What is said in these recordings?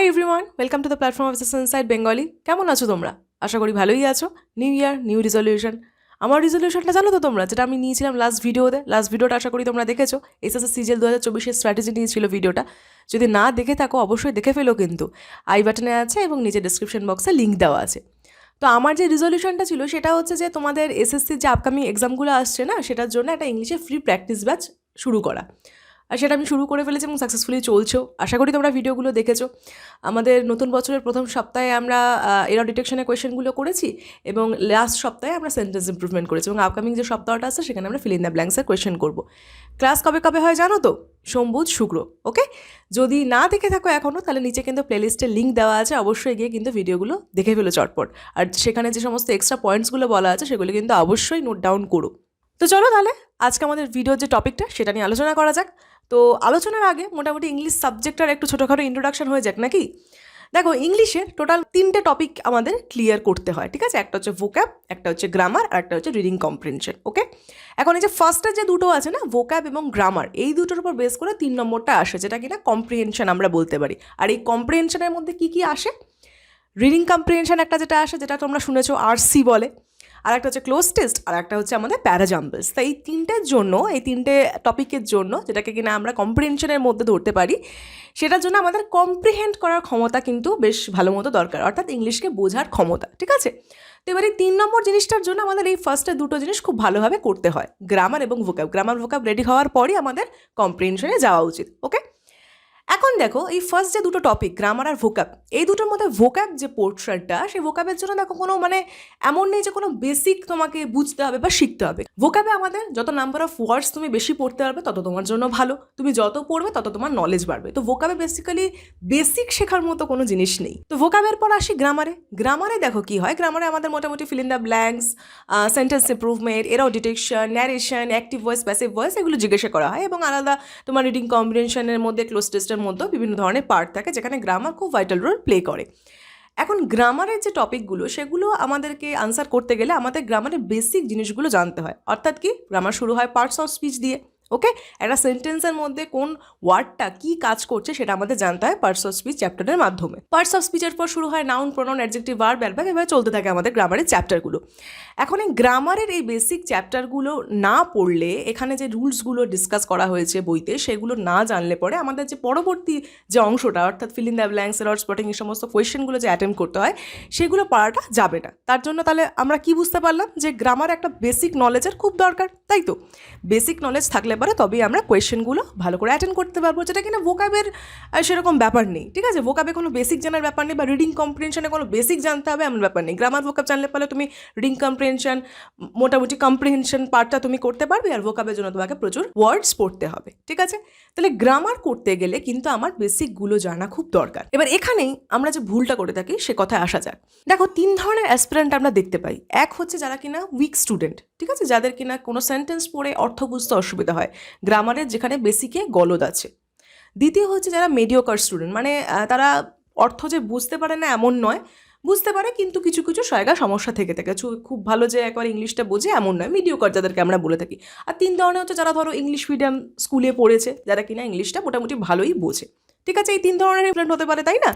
Everyone, welcome to the platform of inside Bengali. কেমন আছো তোমরা? আশা করি ভালোই আছো। New year, new resolution. আমার রিজলিউশনটা জানো তো তোমরা, যেটা আমি নিয়েছিলাম লাস্ট ভিডিওটা আশা করি তোমরা দেখেছো। এসএসসি সিজিএল 2024-এর স্ট্র্যাটেজি নিয়েছিল ভিডিওটা। যদি না দেখে থাকো অবশ্যই দেখে ফেলো, কিন্তু আই বাটনে আছে এবং নিচে ডিসক্রিপশন বক্সে লিঙ্ক দেওয়া আছে। তো আমার যে রিজলিউশনটা ছিল সেটা হচ্ছে যে তোমাদের এসএসসির যে আপকামিং এক্সামগুলো আসছে না, সেটার জন্য একটা ইংলিশে ফ্রি প্র্যাকটিস ব্যাচ শুরু করা। আর সেটা আমি শুরু করে ফেলেছি এবং সাকসেসফুলি চলছেও। আশা করি তোমরা ভিডিওগুলো দেখেছো। আমাদের নতুন বছরের প্রথম সপ্তাহে আমরা এরর ডিটেকশনের কোয়েশ্চেনগুলো করেছি এবং লাস্ট সপ্তাহে আমরা সেন্টেন্স ইমপ্রুভমেন্ট করেছি, এবং আপকামিং যে সপ্তাহটা আছে সেখানে আমরা ফিল ইন দ্য ব্ল্যাঙ্কসের কোয়েশ্চেন করবো। ক্লাস কবে কবে হয় জানো তো? সোম, বুধ, শুক্র। ওকে, যদি না দেখে থাকো এখনও, তাহলে নিচে কিন্তু প্লেলিস্টের লিঙ্ক দেওয়া আছে, অবশ্যই গিয়ে কিন্তু ভিডিওগুলো দেখে ফেলো চটপট। আর সেখানে যে সমস্ত এক্সট্রা পয়েন্টসগুলো বলা আছে সেগুলো কিন্তু অবশ্যই নোট ডাউন করো। তো চলো তাহলে আজকে আমাদের ভিডিওর যে টপিকটা সেটা নিয়ে আলোচনা করা যাক। তো আলোচনার আগে মোটামুটি ইংলিশ সাবজেক্টটার একটু ছোটোখাটো ইন্ট্রোডাকশন হয়ে যাক নাকি। দেখো, ইংলিশের টোটাল 3টে টপিক আমাদের ক্লিয়ার করতে হয়, ঠিক আছে? একটা হচ্ছে ভোক্যাব, একটা হচ্ছে গ্রামার, আর একটা হচ্ছে রিডিং কম্প্রিহেনশন। ওকে, এখন এই যে ফার্স্টের যে দুটো আছে না, ভোক্যাব এবং গ্রামার, এই দুটোর উপর বেস করে 3 নম্বরটা আসে, যেটা কিনা কম্প্রিহেনশন আমরা বলতে পারি। আর এই কম্প্রিহেনশনের মধ্যে কী কী আসে? রিডিং কম্প্রিহেনশন একটা যেটা আসে, যেটা তোমরা শুনেছো আরসি বলে, আর একটা হচ্ছে ক্লোজ টেস্ট, আর একটা হচ্ছে আমাদের প্যারাজাম্বলস। তাই এই তিনটে টপিকের জন্য, যেটাকে কিনা আমরা কম্প্রিহেনশনের মধ্যে ধরতে পারি, সেটার জন্য আমাদের কম্প্রিহেন্ড করার ক্ষমতা কিন্তু বেশ ভালো মতো দরকার, অর্থাৎ ইংলিশকে বোঝার ক্ষমতা, ঠিক আছে? তো এবার এই 3 নম্বর জিনিসটার জন্য আমাদের এই ফার্স্টের দুটো জিনিস খুব ভালোভাবে করতে হয়, গ্রামার এবং ভোক্যাব। গ্রামার ভোক্যাব রেডি হওয়ার পরই আমাদের কম্প্রিহেনশনে যাওয়া উচিত। ওকে, এখন দেখো, এই ফার্স্ট যে দুটো টপিক গ্রামার আর ভোক্যাব, এই দুটোর মধ্যে ভোক্যাব যে পোর্শনটা, সেই ভোক্যাবের জন্য দেখো কোনো এমন নেই যে কোনো বেসিক তোমাকে বুঝতে হবে বা শিখতে হবে। ভোক্যাবে আমাদের যত নাম্বার অফ ওয়ার্ডস তুমি বেশি পড়তে পারবে তত তোমার জন্য ভালো, তুমি যত পড়বে তত তোমার নলেজ বাড়বে। তো ভোক্যাবে বেসিক্যালি বেসিক শেখার মতো কোনো জিনিস নেই। তো ভোক্যাবের পর আসি গ্রামারে দেখো কি হয়। গ্রামারে আমাদের মোটামুটি feel in the blanks, sentence improvement, error detection, narration, active voice, passive voice, এগুলো জিজ্ঞাসা করা হয়। এবং আলাদা তোমার রিডিং কম্প্রিহেনশনের মধ্যে, ক্লোজ টেস্টের মধ্যেও বিভিন্ন ধরনের পার্ট থাকে, যেখানে গ্রামার খুব ভাইটাল রোল প্লে করে। এখন গ্রামারের যে টপিকগুলো, সেগুলো আমাদেরকে আনসার করতে গেলে আমাদের গ্রামারের বেসিক জিনিসগুলো জানতে হয়। অর্থাৎ কি, গ্রামার শুরু হয় পার্টস অফ স্পিচ দিয়ে। ওকে, একটা সেন্টেন্সের মধ্যে কোন ওয়ার্ডটা কি কাজ করছে সেটা আমাদের জানতে হয় পার্টস অফ স্পিচ চ্যাপ্টারের মাধ্যমে। পার্টস অফ স্পিচের পর শুরু হয় noun, pronoun, adjective, verb, adverb, এভাবে চলতে থাকে আমাদের গ্রামারের চ্যাপ্টারগুলো। এখন এই গ্রামারের এই বেসিক চ্যাপ্টারগুলো না পড়লে, এখানে যে রুলসগুলো ডিসকাস করা হয়েছে বইতে, সেগুলো না জানলে পরে আমাদের যে পরবর্তী যে অংশটা, অর্থাৎ fill in the blanks, error spotting, এই সমস্ত কোয়েশ্চেনগুলো যে অ্যাটেম্প করতে হয়, সেগুলো পারাটা যাবে না। তার জন্য তাহলে আমরা কি বুঝতে পারলাম? যে গ্রামার একটা বেসিক নলেজের খুব দরকার, তাই তো? বেসিক নলেজ থাকলে পরে তবেই আমরা কোয়েশ্চেনগুলো ভালো করে অ্যাটেন্ড করতে পারবো, যেটা কিনা ভোকাবের সেরকম ব্যাপার নেই, ঠিক আছে? ভোকাবে কোনো বেসিক জানার ব্যাপার নেই, বা রিডিং কম্প্রিহেনশনে কোনো বেসিক জানতে হবে এমন ব্যাপার নেই। গ্রামার ভোকাব জানলে পারলে তুমি রিডিং কম্প্রিহেনশন, মোটামুটি কম্প্রিহেনশন পার্টটা তুমি করতে পারবে, আর ভোকাবের জন্য তোমাকে প্রচুর ওয়ার্ডস পড়তে হবে, ঠিক আছে? তাহলে গ্রামার করতে গেলে কিন্তু আমার বেসিকগুলো জানা খুব দরকার। এবার এখানেই আমরা যে ভুলটা করে থাকি সে কথায় আসা যাক। দেখো, 3 ধরনের অ্যাসপিরেন্ট আমরা দেখতে পাই। এক হচ্ছে যারা কিনা উইক স্টুডেন্ট, ঠিক আছে, যাদের কিনা কোনো সেন্টেন্স পড়ে অর্থ বুঝতে অসুবিধা হয়, গ্রামারের যেখানে বেসিকে গলদ আছে। দ্বিতীয় হচ্ছে যারা মেডিওকার স্টুডেন্ট, তারা অর্থ যে বুঝতে পারে না এমন নয়, বুঝতে পারে কিন্তু কিছু কিছু জায়গায় সমস্যা থেকে থাকে, খুব ভালো যে একবার ইংলিশটা বোঝে এমন নয়, মিডিওকার যাদেরকে আমরা বলে থাকি। আর 3 ধরনের হচ্ছে যারা ধরো ইংলিশ মিডিয়াম স্কুলে পড়েছে, যারা কিনা ইংলিশটা মোটামুটি ভালোই বোঝে, ঠিক আছে? এই 3 ধরনের স্টুডেন্ট হতে পারে, তাই না?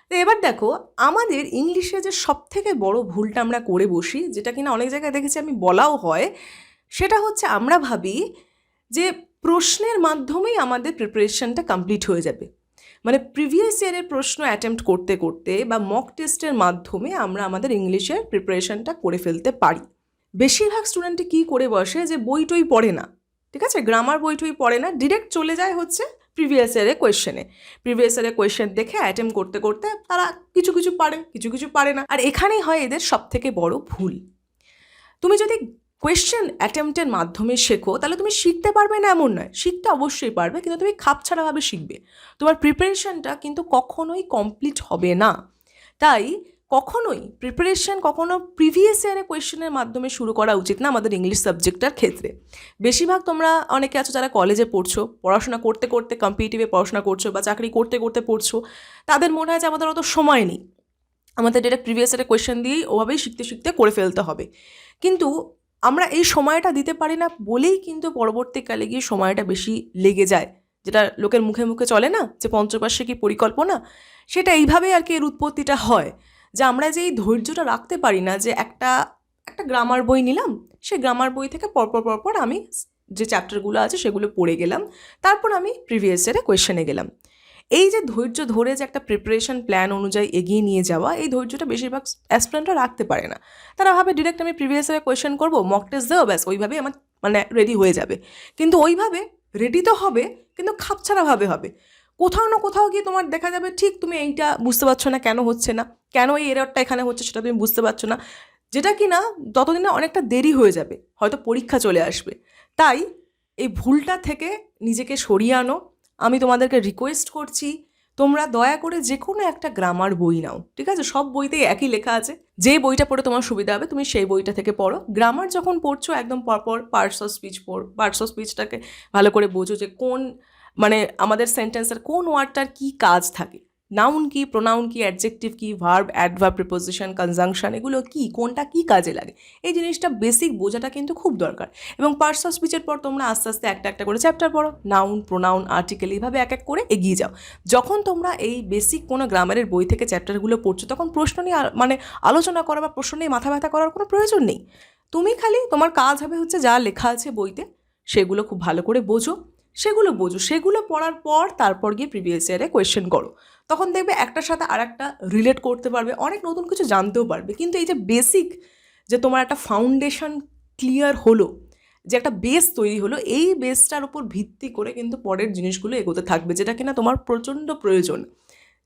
তো এবার দেখো, আমাদের ইংলিশে যে সবথেকে বড় ভুলটা আমরা করে বসি, যেটা কিনা অনেক জায়গায় দেখেছি আমি বলাও হয়, সেটা হচ্ছে আমরা ভাবি যে প্রশ্নের মাধ্যমেই আমাদের প্রিপারেশনটা কমপ্লিট হয়ে যাবে। প্রিভিয়াস ইয়ারের প্রশ্ন অ্যাটেম্প্ট করতে করতে বা মক টেস্টের মাধ্যমে আমরা আমাদের ইংলিশের প্রিপারেশনটা করে ফেলতে পারি। বেশিরভাগ স্টুডেন্টই কী করে বসে, যে বই টই পড়ে না, ঠিক আছে, গ্রামার বই টই পড়ে না, ডিরেক্ট চলে যায় হচ্ছে প্রিভিয়াস ইয়ারের কোয়েশ্চেন দেখে অ্যাটেম্প্ট করতে করতে তারা কিছু কিছু পারে, কিছু কিছু পারে না। আর এখানেই হয় এদের সবথেকে বড় ভুল। তুমি যদি কোয়েশ্চেন অ্যাটেম্প্টের মাধ্যমে শেখো, তাহলে তুমি শিখতে পারবে না এমন নয়, শিখতে অবশ্যই পারবে, কিন্তু তুমি খাপছাড়াভাবে শিখবে। তোমার প্রিপারেশনটা কিন্তু কখনোই কমপ্লিট হবে না। তাই প্রিপারেশন কখনো প্রিভিয়াস ইয়ারের কোয়েশ্চেনের মাধ্যমে শুরু করা উচিত না আমাদের ইংলিশ সাবজেক্টটার ক্ষেত্রে। বেশিরভাগ তোমরা অনেকে আছো যারা কলেজে পড়ছো, পড়াশোনা করতে করতে কম্পিটিটিভে পড়াশোনা করছো বা চাকরি করতে করতে পড়ছো, তাদের মনে হয় যে আমাদের অত সময় নেই, আমাদের এটা প্রিভিয়াস ইয়ারের কোয়েশ্চেন দিয়েই ওভাবেই শিখতে শিখতে করে ফেলতে হবে। কিন্তু আমরা এই সময়টা দিতে পারি না বলেই কিন্তু পরবর্তীকালে গিয়ে সময়টা বেশি লেগে যায়, যেটা লোকের মুখে মুখে চলে না, যে পঞ্চবার্ষিকী পরিকল্পনা, সেটা এইভাবেই আর কি এর উৎপত্তিটা হয়। যে আমরা যে এই ধৈর্যটা রাখতে পারি না, যে একটা গ্রামার বই নিলাম, সেই গ্রামার বই থেকে পরপর আমি যে চ্যাপ্টারগুলো আছে সেগুলো পড়ে গেলাম, তারপর আমি প্রিভিয়াস ইয়ারে কোয়েশ্চেনে গেলাম। এই যে ধৈর্য ধরে যে একটা প্রিপারেশন প্ল্যান অনুযায়ী এগিয়ে নিয়ে যাওয়া, এই ধৈর্যটা বেশিরভাগ অ্যাসপিরেন্টরা রাখতে পারে না। তারা ভাবে ডিরেক্ট আমি প্রিভিয়াস ইয়ারে কোয়েশ্চেন করবো, মক টেস্ট দেবো, ব্যাস ওইভাবেই আমার মানে রেডি হয়ে যাবে। কিন্তু ওইভাবে রেডি তো হবে, কিন্তু খাপছাড়াভাবে হবে। কোথাও না কোথাও গিয়ে তোমার দেখা যাবে ঠিক তুমি এইটা বুঝতে পারছো না কেন হচ্ছে না, কেন এই এররটা এখানে হচ্ছে সেটা তুমি বুঝতে পারছো না, যেটা কি না ততদিনে অনেকটা দেরি হয়ে যাবে, হয়তো পরীক্ষা চলে আসবে। তাই এই ভুলটা থেকে নিজেকে সরিয়ে আনো। আমি তোমাদেরকে রিকোয়েস্ট করছি, তোমরা দয়া করে যে কোনো একটা গ্রামার বই নাও, ঠিক আছে? সব বইতেই একই লেখা আছে, যে বইটা পড়ে তোমার সুবিধা হবে তুমি সেই বইটা থেকে পড়ো। গ্রামার যখন পড়ছো একদম পরপর পার্টস অফ স্পিচ পড়ো, পার্টস অফ স্পিচটাকে ভালো করে বোঝো, যে কোন মানে আমাদের সেন্টেন্সের কোন ওয়ার্ডটার কী কাজ থাকে, নাউন কি, প্রোনাউন কি, অ্যাডজেক্টিভ কি, ভার্ব, অ্যাডভার্ব, প্রিপোজিশন, কনজাংশন, এগুলো কি, কোনটা কি কাজে লাগে, এই জিনিসটা বেসিক বোঝাটা কিন্তু খুব দরকার। এবং পার্টস অফ স্পিচের পর তোমরা আস্তে আস্তে একটা করে চ্যাপ্টার পড়ো, নাউন, প্রোনাউন, আর্টিকেল, এইভাবে এক করে এগিয়ে যাও। যখন তোমরা এই বেসিক কোনো গ্রামারের বই থেকে চ্যাপ্টারগুলো পড়ছো, তখন প্রশ্ন নিয়ে মানে আলোচনা করা বা প্রশ্ন নিয়ে মাথা ব্যথা করার কোনো প্রয়োজন নেই। তুমি খালি তোমার কাজ হবে হচ্ছে যা লেখা আছে বইতে সেগুলো খুব ভালো করে বোঝো, সেগুলো পড়ার পর তারপর গিয়ে প্রিভিয়াস ইয়ারে কোয়েশ্চেন করো। তখন দেখবে একটার সাথে আর একটা রিলেট করতে পারবে, অনেক নতুন কিছু জানতেও পারবে। কিন্তু এই যে বেসিক, যে তোমার একটা ফাউন্ডেশন ক্লিয়ার হলো, যে একটা বেস তৈরি হলো, এই বেসটার উপর ভিত্তি করে কিন্তু পরের জিনিসগুলো এগোতে থাকবে, যেটা কিনা তোমার প্রচণ্ড প্রয়োজন।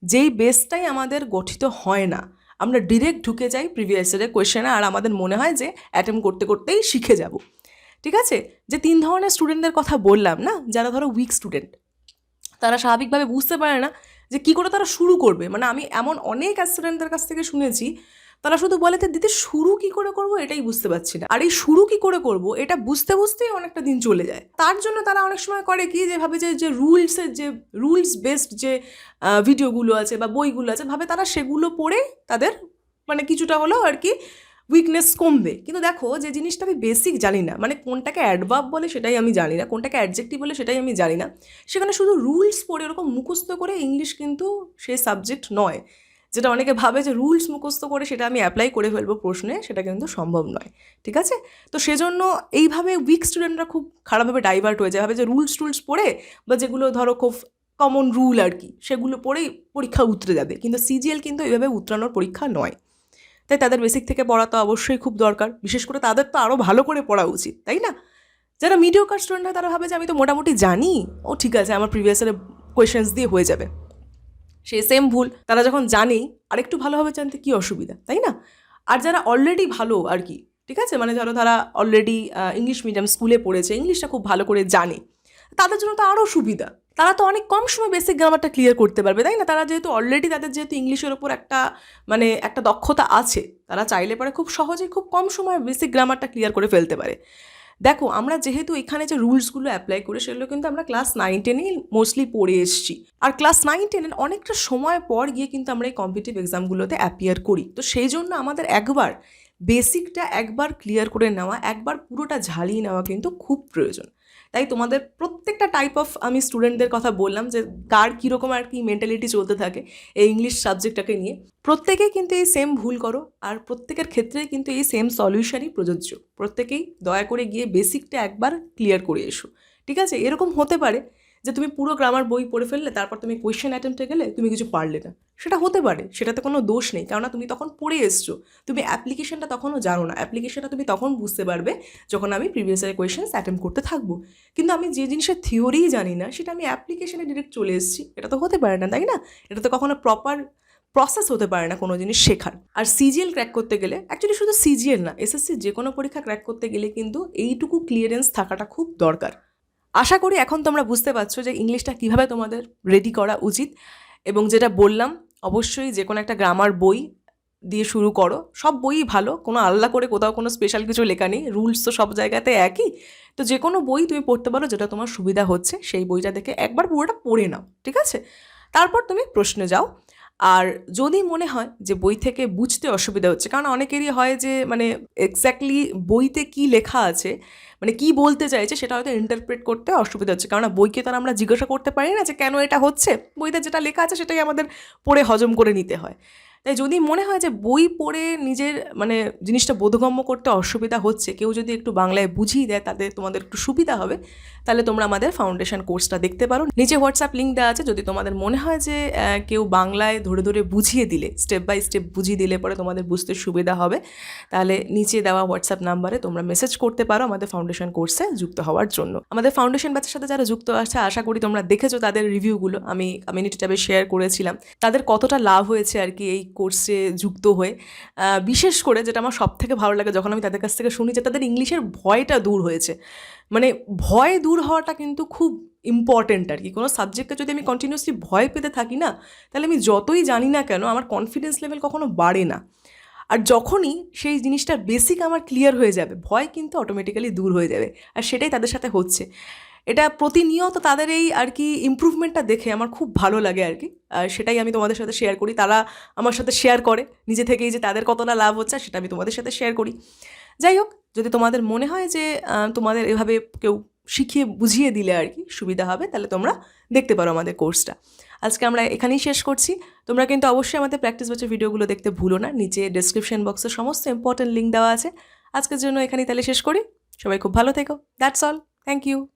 যেই বেসটাই আমাদের গঠিত হয় না, আমরা ডিরেক্ট ঢুকে যাই প্রিভিয়াস ইয়ারের কোয়েশ্চেনে, আর আমাদের মনে হয় যে অ্যাটেম্প করতে করতেই শিখে যাব। ঠিক আছে? যে 3 ধরনের স্টুডেন্টদের কথা বললাম না, যারা ধরো উইক স্টুডেন্ট, তারা স্বাভাবিকভাবে বুঝতে পারে না যে কী করে তারা শুরু করবে। মানে আমি এমন অনেক স্টুডেন্টদের কাছ থেকে শুনেছি, তারা শুধু বলে যে দিদি শুরু কী করে করবো এটাই বুঝতে পারছি না। আর এই শুরু কী করে করবো এটা বুঝতে বুঝতেই অনেকটা দিন চলে যায়। তার জন্য তারা অনেক সময় করে কি, যে ভাবে যে রুলস বেসড যে ভিডিওগুলো আছে বা বইগুলো আছে, ভাবে তারা সেগুলো পড়ে তাদের মানে কিছুটা হলেও আর কি উইকনেস কমবে। কিন্তু দেখো, যে জিনিসটা আমি বেসিক জানি না, মানে কোনটাকে অ্যাডভার্ব বলে সেটাই আমি জানি না, কোনটাকে অ্যাডজেক্টিভ বলে সেটাই আমি জানি না, সেখানে শুধু রুলস পড়ে ওরকম মুখস্থ করে ইংলিশ কিন্তু সেই সাবজেক্ট নয়। যেটা অনেকে ভাবে যে রুলস মুখস্থ করে সেটা আমি অ্যাপ্লাই করে ফেলবো প্রশ্নে, সেটা কিন্তু সম্ভব নয়। ঠিক আছে? তো সেজন্য এইভাবে উইক স্টুডেন্টরা খুব খারাপভাবে ডাইভার্ট হয়ে যায়, ভাবে যে রুলস পড়ে বা যেগুলো ধরো খুব কমন রুল আর কি, সেগুলো পড়েই পরীক্ষা উতরে যাবে। কিন্তু সিজিএল কিন্তু এইভাবে উতরানোর পরীক্ষা নয়। তাই তাদের বেসিক থেকে পড়া তো অবশ্যই খুব দরকার, বিশেষ করে তাদের তো আরও ভালো করে পড়া উচিত, তাই না? যারা মিডিওকার স্টুডেন্ট হয় তারা ভাবে যে আমি তো মোটামুটি জানি, ও ঠিক আছে আমার প্রিভিয়াস ইয়ারে কোয়েশ্চেন্স দিয়ে হয়ে যাবে। সেই সেম ভুল, তারা যখন জানেই আরেকটু ভালোভাবে জানতে কী অসুবিধা, তাই না? আর যারা অলরেডি ভালো আর কি, ঠিক আছে, মানে ধরো তারা অলরেডি ইংলিশ মিডিয়াম স্কুলে পড়েছে, ইংলিশটা খুব ভালো করে জানে, তাদের জন্য তো আরও সুবিধা। তারা তো অনেক কম সময় বেসিক গ্রামারটা ক্লিয়ার করতে পারবে, তাই না? তারা যেহেতু অলরেডি তাদের যেহেতু ইংলিশের ওপর একটা দক্ষতা আছে, তারা চাইলে পরে খুব সহজেই খুব কম সময়ে বেসিক গ্রামারটা ক্লিয়ার করে ফেলতে পারে। দেখো, আমরা যেহেতু এখানে যে রুলসগুলো অ্যাপ্লাই করি সেগুলো কিন্তু আমরা ক্লাস 9-10-এই মোস্টলি পড়ে এসেছি, আর ক্লাস 9-10-এর অনেকটা সময় পর গিয়ে কিন্তু আমরা এই কম্পিটিটিভ এক্সামগুলোতে অ্যাপিয়ার করি। তো সেই জন্য আমাদের বেসিকটা একবার ক্লিয়ার করে নেওয়া, একবার পুরোটা ঝালিয়ে নেওয়া কিন্তু খুব প্রয়োজন। তাই তোমাদের প্রত্যেকটা টাইপ অফ আমি স্টুডেন্টদের কথা বললাম, যে কার কীরকম আর কি মেন্টালিটি চলতে থাকে এই ইংলিশ সাবজেক্টটাকে নিয়ে, প্রত্যেকেই কিন্তু এই সেম ভুল করো, আর প্রত্যেকের ক্ষেত্রেই কিন্তু এই সেম সলিউশনই প্রযোজ্য। প্রত্যেকেই দয়া করে গিয়ে বেসিকটা একবার ক্লিয়ার করে এসো। ঠিক আছে? এরকম হতে পারে যে তুমি পুরো গ্রামার বই পড়ে ফেললে, তারপর তুমি কোয়েশ্চেন অ্যাটেম্পটে গেলে তুমি কিছু পারলে না, সেটা হতে পারে, সেটাতে কোনো দোষ নেই, কেননা তুমি তখন পড়ে এসছো, তুমি অ্যাপ্লিকেশনটা তখনও জানো না। অ্যাপ্লিকেশনটা তুমি তখন বুঝতে পারবে যখন আমি প্রিভিয়াস ইয়ার কোয়েশ্চেন্স অ্যাটেম্প করতে থাকবো। কিন্তু আমি যে জিনিসের থিওরিই জানি না, সেটা আমি অ্যাপ্লিকেশনে ডিরেক্ট চলে এসেছি, এটা তো হতে পারে না, তাই না? এটা তো কখনো প্রপার প্রসেস হতে পারে না কোনো জিনিস শেখার। আর সিজিএল ক্র্যাক করতে গেলে, অ্যাকচুয়ালি শুধু সিজিএল না, এসএসসি যে কোনো পরীক্ষা ক্র্যাক করতে গেলে কিন্তু এইটুকু ক্লিয়ারেন্স থাকাটা খুব দরকার। আশা করি এখন তোমরা বুঝতে পারছো যে ইংলিশটা কীভাবে তোমাদের রেডি করা উচিত। এবং যেটা বললাম, অবশ্যই যে কোনো একটা গ্রামার বই দিয়ে শুরু করো। সব বইই ভালো, কোনো আলাদা করে কোথাও কোনো স্পেশাল কিছু লেখা নেই, রুলস তো সব জায়গাতে একই। তো যে কোনো বই তুমি পড়তে পারো, যেটা তোমার সুবিধা হচ্ছে সেই বইটা দেখে একবার পুরোটা পড়ে নাও, ঠিক আছে? তারপর তুমি প্রশ্নে যাও। আর যদি মনে হয় যে বই থেকে বুঝতে অসুবিধা হচ্ছে, কারণ অনেকেরই হয় যে মানে এক্স্যাক্টলি বইতে কি লেখা আছে, মানে কি বলতে চাইছে সেটা হয়তো ইন্টারপ্রেট করতে অসুবিধা হচ্ছে, কারণ বইকে তো আর আমরা জিজ্ঞাসা করতে পারি না যে কেন এটা হচ্ছে, বইতে যেটা লেখা আছে সেটাই আমাদের পড়ে হজম করে নিতে হয়। তাই যদি মনে হয় যে বই পড়ে নিজের মানে জিনিসটা বোধগম্য করতে অসুবিধা হচ্ছে, কেউ যদি একটু বাংলায় বুঝিয়ে দেয় তাতে তোমাদের একটু সুবিধা হবে, তাহলে তোমরা আমাদের ফাউন্ডেশন কোর্সটা দেখতে পারো। নিচে হোয়াটসঅ্যাপ লিঙ্ক দেওয়া আছে, যদি তোমাদের মনে হয় যে কেউ বাংলায় ধরে ধরে বুঝিয়ে দিলে, স্টেপ বাই স্টেপ বুঝিয়ে দিলে পরে তোমাদের বুঝতে সুবিধা হবে, তাহলে নিচে দেওয়া হোয়াটসঅ্যাপ নাম্বারে তোমরা মেসেজ করতে পারো আমাদের ফাউন্ডেশন কোর্সে যুক্ত হওয়ার জন্য। আমাদের ফাউন্ডেশন ব্যাচের সাথে যারা যুক্ত আছে আশা করি তোমরা দেখেছো তাদের রিভিউগুলো, আমি কমিউনিটি ট্যাবে শেয়ার করেছিলাম, তাদের কতটা লাভ হয়েছে আর কি এই কোর্সে যুক্ত হয়ে। বিশেষ করে যেটা আমার সব থেকে ভালো লাগে যখন আমি তাদের কাছ থেকে শুনি যে তাদের ইংলিশের ভয়টা দূর হয়েছে। মানে ভয় দূর হওয়াটা কিন্তু খুব ইম্পর্টেন্ট আর কি। কোনো সাবজেক্টে যদি আমি কন্টিনিউসলি ভয় পেতে থাকি না, তাহলে আমি যতই জানি না কেন আমার কনফিডেন্স লেভেল কখনো বাড়ে না। আর যখনই সেই জিনিসটা বেসিক আমার ক্লিয়ার হয়ে যাবে, ভয় কিন্তু অটোমেটিক্যালি দূর হয়ে যাবে, আর সেটাই তাদের সাথে হচ্ছে। এটা প্রতিনিয়ত তাদের এই আর কি ইমপ্রুভমেন্টটা দেখে আমার খুব ভালো লাগে আর কি, আর সেটাই আমি তোমাদের সাথে শেয়ার করি। তারা আমার সাথে শেয়ার করে নিজে থেকেই যে তাদের কতটা লাভ হচ্ছে, সেটা আমি তোমাদের সাথে শেয়ার করি। যাই হোক, যদি তোমাদের মনে হয় যে তোমাদের এভাবে কেউ শিখিয়ে বুঝিয়ে দিলে আর কি সুবিধা হবে, তাহলে তোমরা দেখতে পারো আমাদের কোর্সটা। আজকে আমরা এখানেই শেষ করছি। তোমরা কিন্তু অবশ্যই আমাদের প্র্যাকটিস ব্যাচের ভিডিওগুলো দেখতে ভুলো না, নিচে ডেসক্রিপশন বক্সে সমস্ত ইম্পর্টেন্ট লিঙ্ক দেওয়া আছে। আজকের জন্য এখানেই তাহলে শেষ করি। সবাই খুব ভালো থেকো। That's all. Thank you.